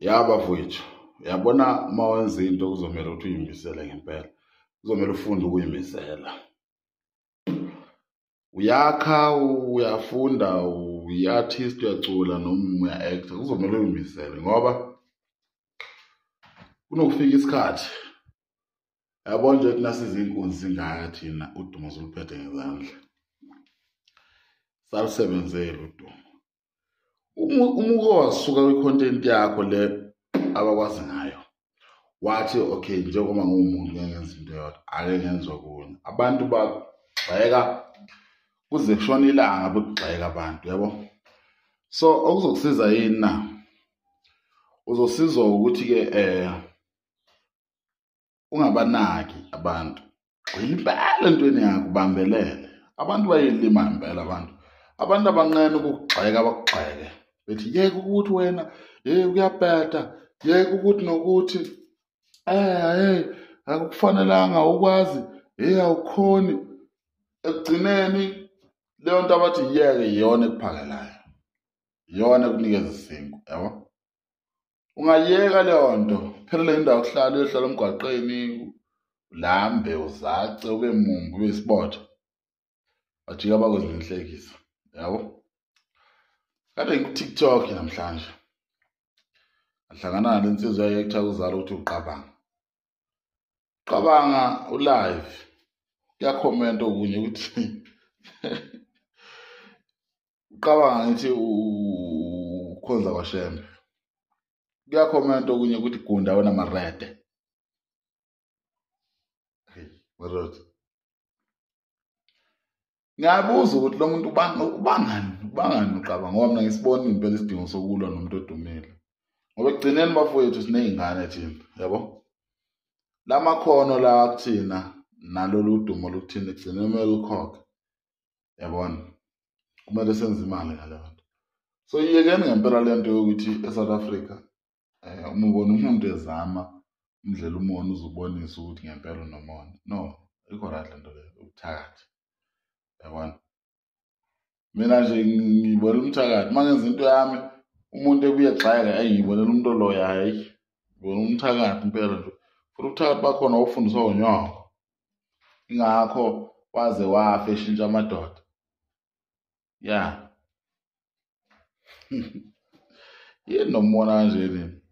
Yaba mfowethu, uyabona uma wenza into kuzomela ukuthi uyimisele ngempela. Kuzomela ufunde ukuyimisela. Uyakha, uyafunda, uyi-artist, uyacula noma uya-actor, kuzomela uyimisele ngoba kunokufika isikhathi. Yabona nje thina sizinkunzi singaka thina udumo soluphethe ngezandla. Salusebenzele udumo. Umuko wasuka kwi-content yakho le abakwazi ngayo. Wathi okay njengoba ngumuntu ngeke ngenze into yodwa, ake ngenzwe kuyo. Abantu bagxeka kuze kushona ilanga bekugxeka abantu, yabo. So okuzokusiza yini na? Uzosizwa ukuthi ke ungabanaki abantu. Impela entweni yakho ubambelele. Abantu bayilima impela abantu. Abantu abanqene ukugxeka bakugxeke. Bethi yeke ukuthi wena uyabheda, yeke ukuthi nokuthi akukufanelanga ukwazi, awukhoni. Ekugcineni leyo nto abathi yeke iyona ekuphakelayo. Iyona ekunikeza isinkwa, yabo. Ungayeka leyo nto, phelele indawo kuhlala uyohlala emgwaqeni, ulambe, uzace, ube mumbi, ube isibotha. Bajika bakwenza inhlekisa, yabo. Kade ngiku-TikTok namhlanje. Ngahlangana nale nsizwa yayekuthiwa kuzala ukuthi uqabanga. Qabanga ulive. Kuyakhomenta okunye ukuthi uqabanga ngithi ukhonza kwaShembe. Kuyakhomenta okunye ukuthi gunda wena marede. Marede. Ngiyabuza ukuthi lo muntu ubangani uqabanga ngoba mina ngisibona impela isidingo sokulwa nomuntu odumile. Ngoba ekugcineni bafowethu siney'ngane thina, yabo. Lamakhono la kuthina nalolu dumo lukuthina ekugcineni kumele lukhokhe. Yabona? Kumele senze imali ngale nto. So yiyekeni ngempela le nto yokuthi eSouth Africa uma ubona umuntu ezama umdlela umona uzubonisa ukuthi ngempela unomona. No, ikho right le nto le, ubuthakathi. Yabona? Mina nje ngibona umthakathi uma ngenza into yami umuntu ebuye egxeka ngibonela umuntu oloya hayi. Ngibona umthakathi impela nje. Futhi ubuthakathi bakhona ofundiswa unyoko. Ingakho waze wafa eshintsha amadoda. Yeah. Yini nomona kanje nini?